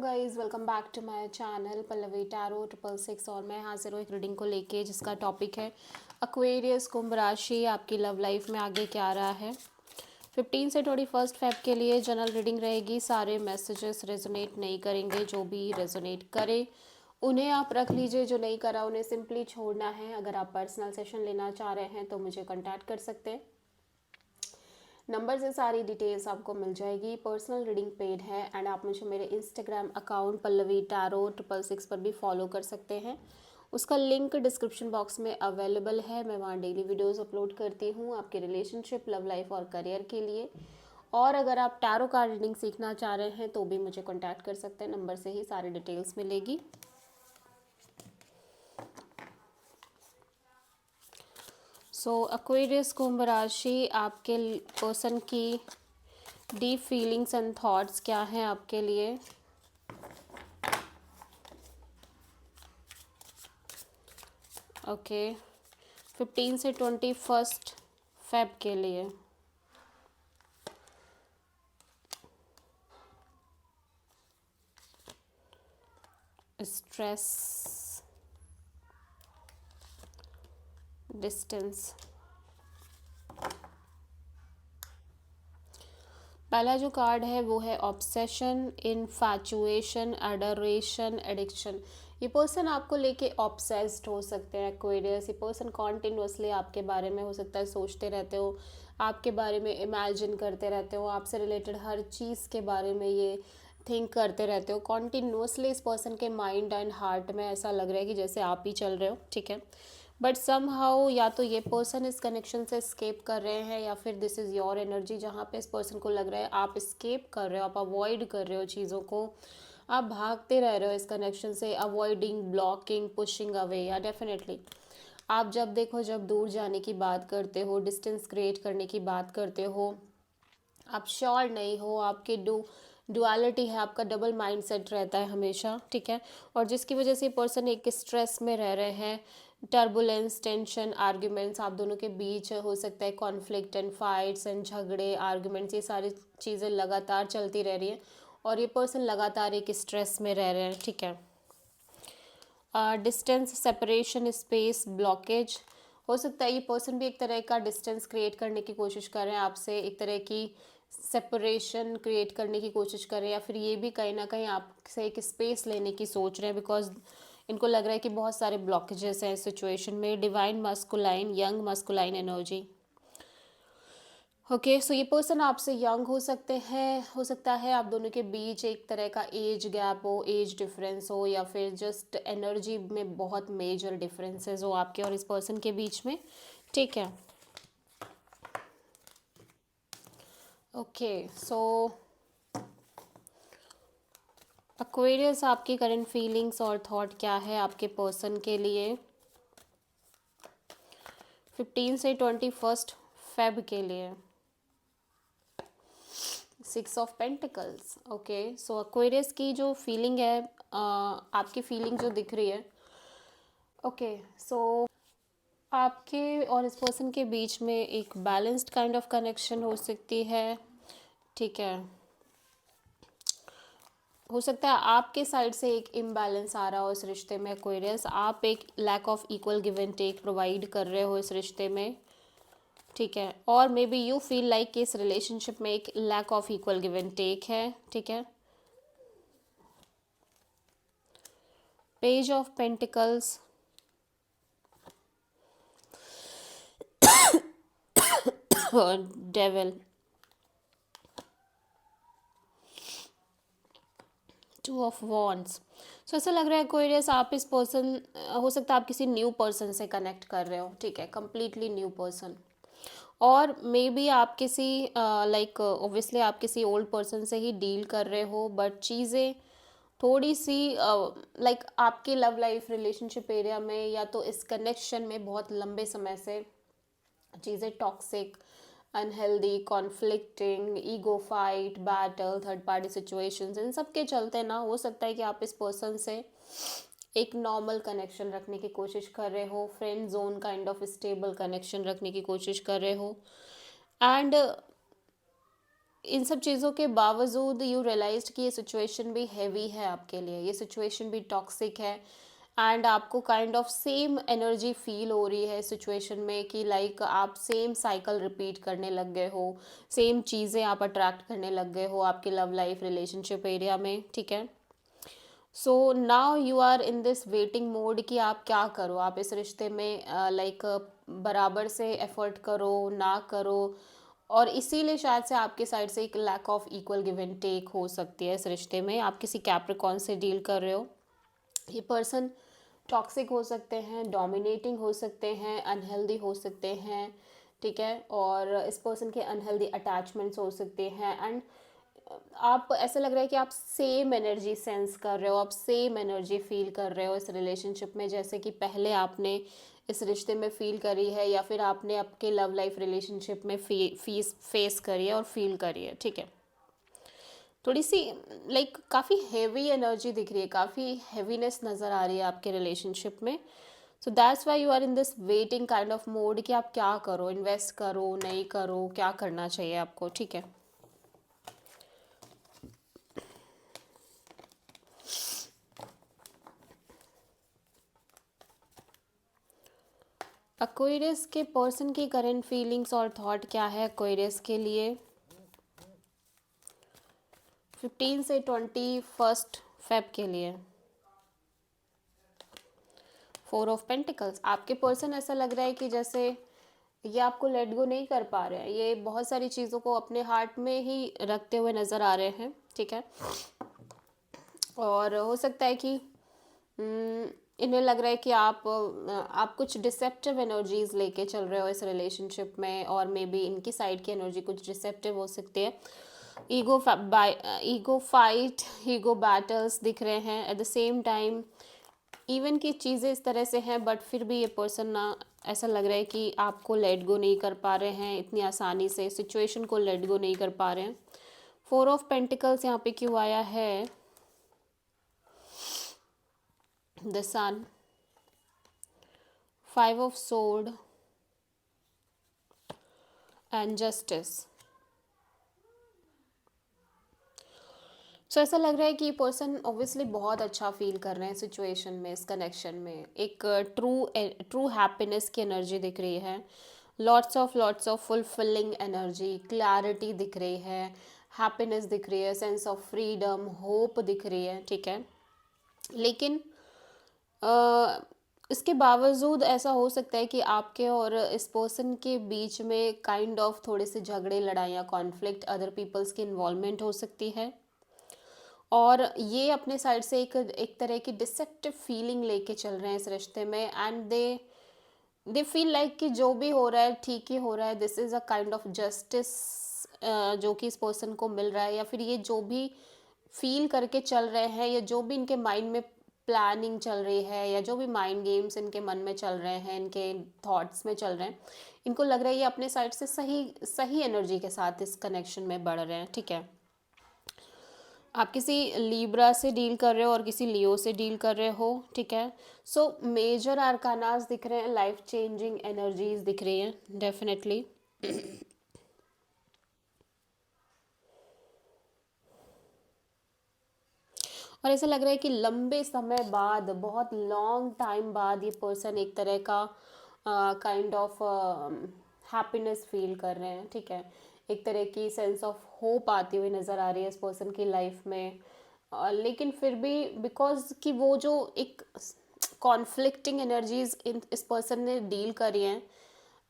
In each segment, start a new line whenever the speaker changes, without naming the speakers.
Guys, welcome back to my channel Pallavi tarot 666। और मैं हाजिर हूँ एक रीडिंग को लेके जिसका टॉपिक है एक्वेरियस कुंभ राशि। आपकी लव लाइफ में आगे क्या आ रहा है। 15 से 21 फेब के लिए जनरल रीडिंग रहेगी। सारे मैसेजेस रेजोनेट नहीं करेंगे, जो भी रेजोनेट करे उन्हें आप रख लीजिए, जो नहीं करा उन्हें सिंपली छोड़ना है। अगर आप पर्सनल सेशन लेना चाह रहे हैं तो मुझे कॉन्टैक्ट कर सकते हैं। नंबर से सारी डिटेल्स आपको मिल जाएगी। पर्सनल रीडिंग पेड है एंड आप मुझे मेरे इंस्टाग्राम अकाउंट पल्लवी टैरो 666 पर भी फॉलो कर सकते हैं। उसका लिंक डिस्क्रिप्शन बॉक्स में अवेलेबल है। मैं वहाँ डेली वीडियोस अपलोड करती हूँ आपके रिलेशनशिप, लव लाइफ और करियर के लिए। और अगर आप टैरो कार्ड रीडिंग सीखना चाह रहे हैं तो भी मुझे कॉन्टैक्ट कर सकते हैं। नंबर से ही सारी डिटेल्स मिलेगी। सो एक्वेरियस कुंभ राशि, आपके पर्सन की डीप फीलिंग्स एंड थॉट्स क्या हैं आपके लिए। ओके 15 से 21 फेब के लिए। Stress, distance. पहला जो कार्ड है वो है ऑब्सेशन, इनफैचुएशन, एडोरेशन, एडिक्शन। ये पर्सन आपको लेके ऑब्सेस्ड हो सकते हैं एक्वेरियस। ये पर्सन कॉन्टिन्यूसली आपके बारे में हो सकता है सोचते रहते हो, आपके बारे में इमेजिन करते रहते हो, आपसे रिलेटेड हर चीज़ के बारे में ये थिंक करते रहते हो कॉन्टिन्यूसली। इस पर्सन के माइंड एंड हार्ट में ऐसा लग रहा है कि जैसे आप ही चल रहे हो, ठीक है। बट सम हाउ या तो ये पर्सन इस कनेक्शन से स्केप कर रहे हैं या फिर दिस इज़ योर एनर्जी जहाँ पे इस पर्सन को लग रहा है आप स्केप कर रहे हो, आप अवॉइड कर रहे हो चीज़ों को, आप भागते रह रहे हो इस कनेक्शन से, अवॉइडिंग, ब्लॉकिंग, पुशिंग अवे। या डेफिनेटली आप जब देखो, जब दूर जाने की बात करते हो, डिस्टेंस क्रिएट करने की बात करते हो, आप श्योर नहीं हो, आपके डुअलिटी है, आपका डबल माइंड सेट रहता है हमेशा, ठीक है। और जिसकी वजह से पर्सन एक स्ट्रेस में रह रहे हैं, टर्बुलेंस, टेंशन, आर्ग्यूमेंट्स आप दोनों के बीच हो सकता है, कॉन्फ्लिक्ट एंड फाइट्स एंड झगड़े, आर्ग्यूमेंट्स, ये सारी चीज़ें लगातार चलती रह रही हैं और ये पर्सन लगातार एक स्ट्रेस में रह रहे हैं, ठीक है। Distance, separation, space, blockage. हो सकता है ये पर्सन भी एक तरह का डिस्टेंस क्रिएट करने की कोशिश कर रहे हैं आपसे, एक तरह की सेपरेशन क्रिएट करने की कोशिश कर रहे हैं, या फिर ये भी कहीं ना कहीं आपसे एक स्पेस लेने की सोच रहे हैं बिकॉज इनको लग रहा है कि बहुत सारे ब्लॉकेजेस हैं इस सिचुएशन में। Divine masculine, young masculine energy. Okay so ये पर्सन आपसे यंग हो सकते हैं, हो सकता है आप दोनों के बीच एक तरह का एज गैप हो, एज डिफरेंस हो, या फिर जस्ट एनर्जी में बहुत मेजर डिफरेंसेस हो आपके और इस पर्सन के बीच में, ठीक है। ओके सो एक्वेरियस, आपकी करंट फीलिंग्स और थॉट क्या है आपके पर्सन के लिए 15 से 21 फेब के लिए। 6 of pentacles. Okay so Aquarius की जो फीलिंग है, आपकी फीलिंग जो दिख रही है, ओके सो आपके और इस पर्सन के बीच में एक बैलेंस्ड काइंड ऑफ कनेक्शन हो सकती है, ठीक है। हो सकता है आपके साइड से एक इम्बैलेंस आ रहा हो इस रिश्ते में एक्वेरियस, आप एक lack of equal give and take provide कर रहे हो इस रिश्ते में, ठीक है। और maybe you feel like कि इस रिलेशनशिप में एक lack of equal give and take है, ठीक है। पेज ऑफ पेंटिकल्स, और डेविल, 2 ऑफ वॉन्ड्स। सो ऐसा लग रहा है एक्वेरियस आप इस पर्सन, हो सकता है आप किसी न्यू पर्सन से कनेक्ट कर रहे हो, ठीक है, कम्प्लीटली न्यू पर्सन। और मे बी आप किसी लाइक ऑब्वियसली आप किसी ओल्ड पर्सन से ही डील कर रहे हो, बट चीज़ें थोड़ी सी लाइक आपके लव लाइफ रिलेशनशिप एरिया में या तो इस कनेक्शन में बहुत लंबे समय से चीज़ें toxic, unhealthy, conflicting, ego fight, battle, third party situations, इन सब के चलते ना हो सकता है कि आप इस पर्सन से एक नॉर्मल कनेक्शन रखने की कोशिश कर रहे हो, friend zone kind of stable connection रखने की कोशिश कर रहे हो। एंड इन सब चीज़ों के बावजूद यू रियलाइज्ड कि ये सिचुएशन भी हैवी है आपके लिए, ये सिचुएशन भी टॉक्सिक है, एंड आपको kind of same energy feel हो रही है सिचुएशन में कि लाइक आप सेम साइकिल रिपीट करने लग गए हो, सेम चीज़ें आप अट्रैक्ट करने लग गए हो आपके लव लाइफ रिलेशनशिप एरिया में, ठीक है। So now you are in this waiting mode कि आप क्या करो, आप इस रिश्ते में लाइक बराबर से एफर्ट करो ना करो, और इसीलिए शायद से आपके साइड से एक lack of equal give and take हो सकती है इस रिश्ते में। आप किसी कैप्रिकॉर्न से डील कर रहे हो, ये पर्सन टॉक्सिक हो सकते हैं, डोमिनेटिंग हो सकते हैं, अनहेल्दी हो सकते हैं, ठीक है, और इस पर्सन के अनहेल्दी अटैचमेंट्स हो सकते हैं, एंड आप ऐसा लग रहा है कि आप सेम एनर्जी सेंस कर रहे हो, आप सेम एनर्जी फील कर रहे हो इस रिलेशनशिप में जैसे कि पहले आपने इस रिश्ते में फील करी है, या फिर आपने आपके लव लाइफ रिलेशनशिप में फेस करी है और फील करी है, ठीक है। थोड़ी सी लाइक काफ़ी हैवी एनर्जी दिख रही है, काफ़ी हैवीनेस नज़र आ रही है आपके रिलेशनशिप में। So that's why you are in this waiting kind of mode कि आप क्या करो, इन्वेस्ट करो नहीं करो, क्या करना चाहिए आपको, ठीक है। एक्वेरियस के पर्सन की करंट फीलिंग्स और थॉट क्या है एक्वेरियस के लिए 15 से 21 फेब के लिए। 4 ऑफ पेंटिकल्स, आपके पर्सन ऐसा लग रहा है कि जैसे ये आपको लेट गो नहीं कर पा रहे हैं, ये बहुत सारी चीज़ों को अपने हार्ट में ही रखते हुए नज़र आ रहे हैं, ठीक है। और हो सकता है कि इन्हें लग रहा है कि आप कुछ डिसेप्टिव एनर्जीज लेके चल रहे हो इस रिलेशनशिप में, और मे बी इनकी साइड की एनर्जी कुछ डिसेप्टिव हो सकती है। ईगो फाइट, ईगो बैटल्स दिख रहे हैं at the same time. Even की चीज़ें इस तरह से हैं, बट फिर भी ये पर्सन ना ऐसा लग रहा है कि आपको लेट गो नहीं कर पा रहे हैं इतनी आसानी से, सिचुएशन को लेट गो नहीं कर पा रहे हैं। 4 ऑफ पेंटिकल्स यहाँ पे क्यों आया है? The sun, 5 of sword and justice. So ऐसा लग रहा है कि ये पर्सन ऑब्वियसली बहुत अच्छा फील कर रहे हैं सिचुएशन में, इस कनेक्शन में एक ट्रू हैप्पीनेस की एनर्जी दिख रही है, lots of fulfilling energy, clarity दिख रही है, हैप्पीनेस दिख रही है, सेंस ऑफ फ्रीडम, होप दिख रही है, ठीक है। लेकिन इसके बावजूद ऐसा हो सकता है कि आपके और इस पर्सन के बीच में काइंड ऑफ थोड़े से झगड़े, लड़ाइयाँ, कॉन्फ्लिक्ट, अदर पीपल्स की इन्वॉल्वमेंट हो सकती है, और ये अपने साइड से एक तरह की डिसेप्टिव फीलिंग लेके चल रहे हैं इस रिश्ते में, एंड दे फील लाइक कि जो भी हो रहा है ठीक ही हो रहा है, this is a kind of justice जो कि इस पर्सन को मिल रहा है, या फिर ये जो भी फील करके चल रहे हैं, या जो भी इनके माइंड में प्लानिंग चल रही है, या जो भी माइंड गेम्स इनके मन में चल रहे हैं, इनके थॉट्स में चल रहे हैं, इनको लग रहा है ये अपने साइड से सही सही एनर्जी के साथ इस कनेक्शन में बढ़ रहे हैं, ठीक है। आप किसी लीब्रा से डील कर रहे हो और किसी लियो से डील कर रहे हो, ठीक है। सो मेजर आर्कानास दिख रहे हैं, लाइफ चेंजिंग एनर्जीज दिख रही हैं डेफिनेटली। और ऐसा लग रहा है कि लंबे समय बाद, बहुत लॉन्ग टाइम बाद, ये पर्सन एक तरह का काइंड ऑफ हैप्पीनेस फील कर रहे हैं, ठीक है। एक तरह की सेंस ऑफ होप आती हुई नज़र आ रही है इस पर्सन की लाइफ में, लेकिन फिर भी बिकॉज कि वो जो एक कॉन्फ्लिक्टिंग एनर्जीज इस पर्सन ने डील करी हैं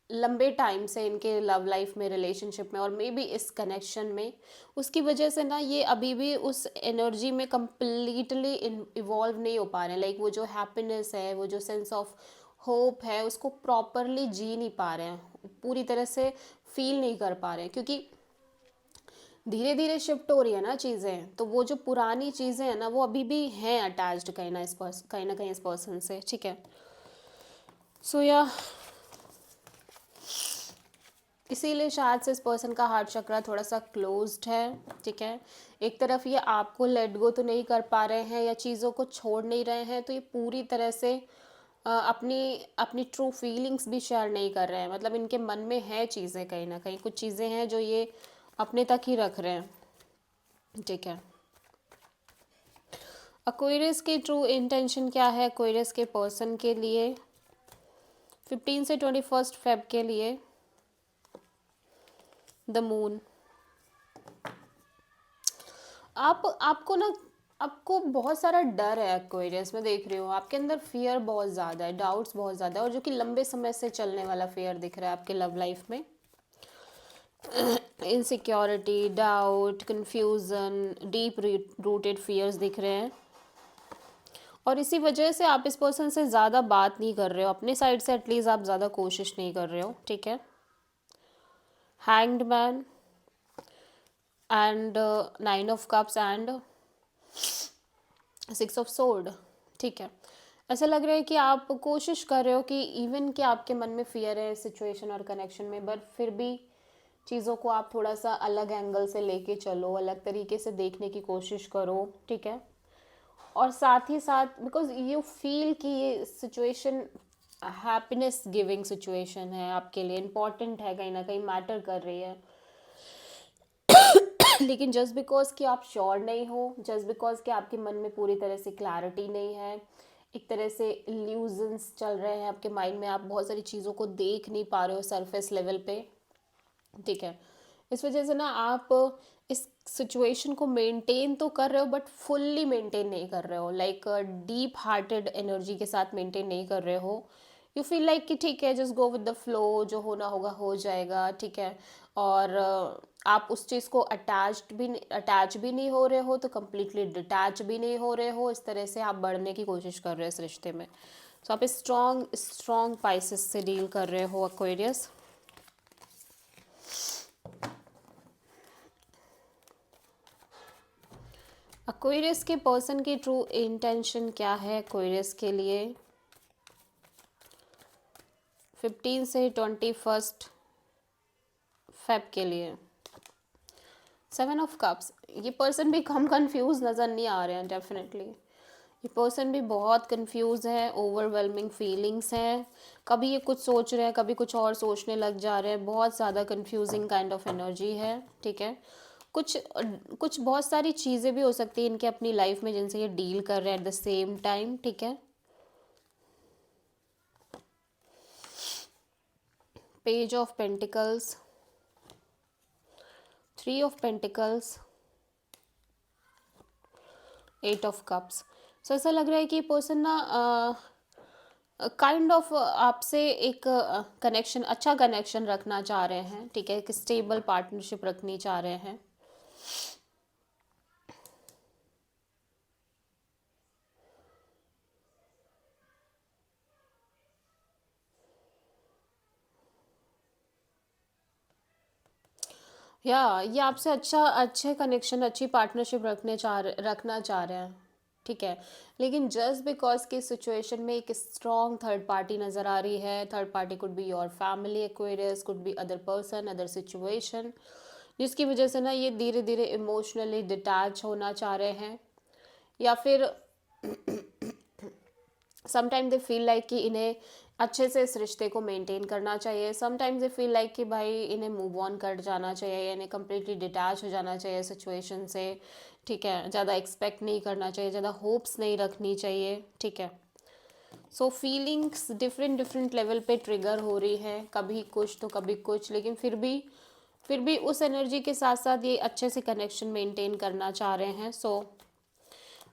लंबे टाइम से इनके लव लाइफ में, रिलेशनशिप में, और मे बी इस कनेक्शन में, उसकी वजह से ना ये अभी भी उस एनर्जी में कम्प्लीटली इवॉल्व नहीं हो पा रहे हैं, लाइक वो जो हैप्पीनेस है, वो जो सेंस ऑफ होप है, उसको प्रॉपरली जी नहीं पा रहे हैं, पूरी तरह से फील नहीं कर पा रहे हैं, क्योंकि धीरे धीरे शिफ्ट हो रही है ना चीज़ें, तो वो जो पुरानी चीज़ें हैं ना वो अभी भी हैं अटैच्ड कहीं ना कहीं इस पर्सन से, ठीक है। सो या इसीलिए शायद से इस पर्सन का हार्ट चक्रा थोड़ा सा क्लोज्ड है, ठीक है। एक तरफ ये आपको लेट गो तो नहीं कर पा रहे हैं या चीज़ों को छोड़ नहीं रहे हैं, तो ये पूरी तरह से अपनी अपनी ट्रू फीलिंग्स भी शेयर नहीं कर रहे हैं, मतलब इनके मन में है चीज़ें, कहीं ना कहीं कुछ चीज़ें हैं जो ये अपने तक ही रख रहे हैं, ठीक है। एक्वेरियस की ट्रू इंटेंशन क्या है एक्वेरियस के पर्सन के लिए 15 से 21 फेब के लिए? The moon. आपको बहुत सारा डर है एक्वेरियस में, देख रही हूँ आपके अंदर फियर बहुत ज़्यादा है, डाउट्स बहुत ज़्यादा है, और जो कि लंबे समय से चलने वाला फियर दिख रहा है आपके लव लाइफ में। Insecurity, doubt, confusion, deep rooted fears दिख रहे हैं, और इसी वजह से आप इस पर्सन से ज़्यादा बात नहीं कर रहे हो, अपने साइड से एटलीस्ट आप ज़्यादा कोशिश नहीं कर रहे हो, ठीक है। Hanged man and 9 of cups and 6 of sword, ठीक है। ऐसा लग रहा है कि आप कोशिश कर रहे हो कि इवन कि आपके मन में फियर है सिचुएशन और कनेक्शन में, बट फिर भी चीज़ों को आप थोड़ा सा अलग एंगल से लेके चलो, अलग तरीके से देखने की कोशिश करो, ठीक है। और साथ ही साथ बिकॉज यू फील कि ये सिचुएशन हैप्पीनेस गिविंग सिचुएशन है आपके लिए, इम्पॉर्टेंट है, कहीं ना कहीं मैटर कर रही है, लेकिन जस्ट बिकॉज कि आप श्योर नहीं हो, जस्ट बिकॉज कि आपके मन में पूरी तरह से क्लैरिटी नहीं है, एक तरह से इल्यूजन्स चल रहे हैं आपके माइंड में, आप बहुत सारी चीज़ों को देख नहीं पा रहे हो सरफेस लेवल पे, ठीक है। इस वजह से ना आप इस सिचुएशन को मेंटेन तो कर रहे हो बट फुल्ली मेंटेन नहीं कर रहे हो, लाइक डीप हार्टेड एनर्जी के साथ मेंटेन नहीं कर रहे हो। यू फील लाइक कि ठीक है, just go with the flow, जो होना होगा हो जाएगा, ठीक है। और आप उस चीज़ को अटैच भी नहीं हो रहे हो, तो कम्प्लीटली डिटैच भी नहीं हो रहे हो, इस तरह से आप बढ़ने की कोशिश कर रहे हो इस रिश्ते में। तो आप स्ट्रॉन्ग पाइसेस से डील कर रहे हो एक्वेरियस। एक्वेरियस के पर्सन की ट्रू इंटेंशन क्या है एक्वेरियस के लिए 15 से 21 फेब के लिए? 7 ऑफ कप्स। ये पर्सन भी कम कंफ्यूज नज़र नहीं आ रहे हैं डेफिनेटली, ये पर्सन भी बहुत कंफ्यूज है, ओवरवेलमिंग फीलिंग्स हैं, कभी ये कुछ सोच रहे हैं, कभी कुछ और सोचने लग जा रहे हैं, बहुत ज़्यादा कंफ्यूजिंग काइंड ऑफ एनर्जी है, ठीक है। कुछ कुछ बहुत सारी चीज़ें भी हो सकती हैं इनके अपनी लाइफ में जिनसे ये डील कर रहे हैं एट द सेम टाइम, ठीक है। Page of pentacles, 3 of pentacles, 8 of cups. So ऐसा लग रहा है कि ये पर्सन ना काइंड ऑफ आपसे एक कनेक्शन, अच्छा कनेक्शन रखना चाह रहे हैं, ठीक है, एक स्टेबल पार्टनरशिप रखनी चाह रहे हैं। ये आपसे अच्छे कनेक्शन, अच्छी पार्टनरशिप रखना चाह रहे हैं, ठीक है। लेकिन जस्ट बिकॉज की सिचुएशन में एक स्ट्रॉन्ग थर्ड पार्टी नज़र आ रही है, third party could be your family Aquarius, could be other person, other situation, जिसकी वजह से ना ये धीरे धीरे इमोशनली डिटैच होना चाह रहे हैं, या फिर समटाइम दे फील लाइक कि इन्हें अच्छे से इस रिश्ते को मेंटेन करना चाहिए, समटाइम्स दे फील लाइक कि भाई इन्हें मूव ऑन कर जाना चाहिए, या इन्हें कम्प्लीटली डिटैच हो जाना चाहिए सिचुएशन से, ठीक है। ज़्यादा एक्सपेक्ट नहीं करना चाहिए, ज़्यादा होप्स नहीं रखनी चाहिए, ठीक है। सो फीलिंग्स डिफरेंट डिफरेंट लेवल पे ट्रिगर हो रही है, कभी कुछ तो कभी कुछ, लेकिन फिर भी उस एनर्जी के साथ साथ ये अच्छे से कनेक्शन मेंटेन करना चाह रहे हैं। सो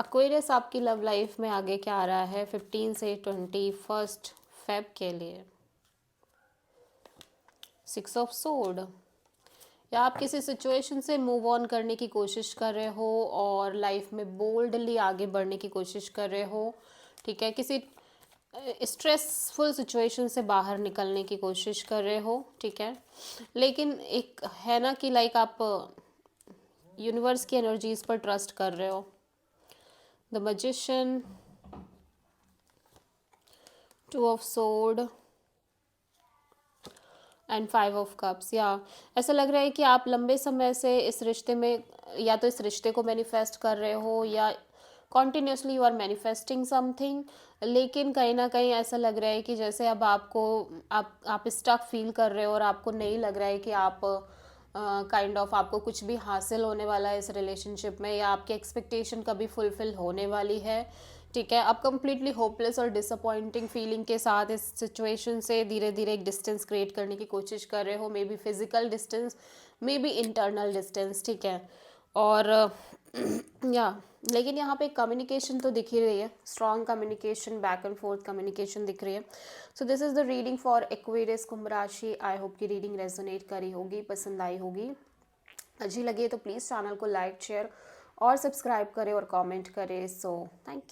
एक्वेरियस आपकी लव लाइफ में आगे क्या आ रहा है 15 से 21 फेब के लिए? 6 ऑफ सोर्ड। या आप किसी सिचुएशन से मूव ऑन करने की कोशिश कर रहे हो और लाइफ में बोल्डली आगे बढ़ने की कोशिश कर रहे हो, ठीक है। किसी स्ट्रेसफुल सिचुएशन से बाहर निकलने की कोशिश कर रहे हो, ठीक है। लेकिन एक है ना कि लाइक आप यूनिवर्स की एनर्जीज पर ट्रस्ट कर रहे हो। The magician, 2 of sword and 5 of cups. या ऐसा लग रहा है कि आप लंबे समय से इस रिश्ते में, या तो इस रिश्ते को मैनिफेस्ट कर रहे हो, या continuously you are manifesting something, लेकिन कहीं ना कहीं ऐसा लग रहा है कि जैसे अब आप स्टक फील कर रहे हो, और आपको नहीं लग रहा है कि आप काइंड ऑफ आपको कुछ भी हासिल होने वाला है इस रिलेशनशिप में, या आपकी एक्सपेक्टेशन कभी फुलफिल होने वाली है। ठीक है, आप कंप्लीटली होपलेस और डिसअपॉइंटिंग फीलिंग के साथ इस सिचुएशन से धीरे धीरे एक डिस्टेंस क्रिएट करने की कोशिश कर रहे हो, may be physical distance, may be internal distance. ठीक है, और या लेकिन यहाँ पे कम्युनिकेशन तो दिख ही रही है, strong communication, back and forth communication दिख रही है। So this is the reading for Aquarius Kumbh राशि। आई होप की रीडिंग रेजोनेट करी होगी, पसंद आई होगी। अच्छी लगी है तो प्लीज़ चैनल को लाइक, शेयर और सब्सक्राइब करें और कमेंट करें। So thank you.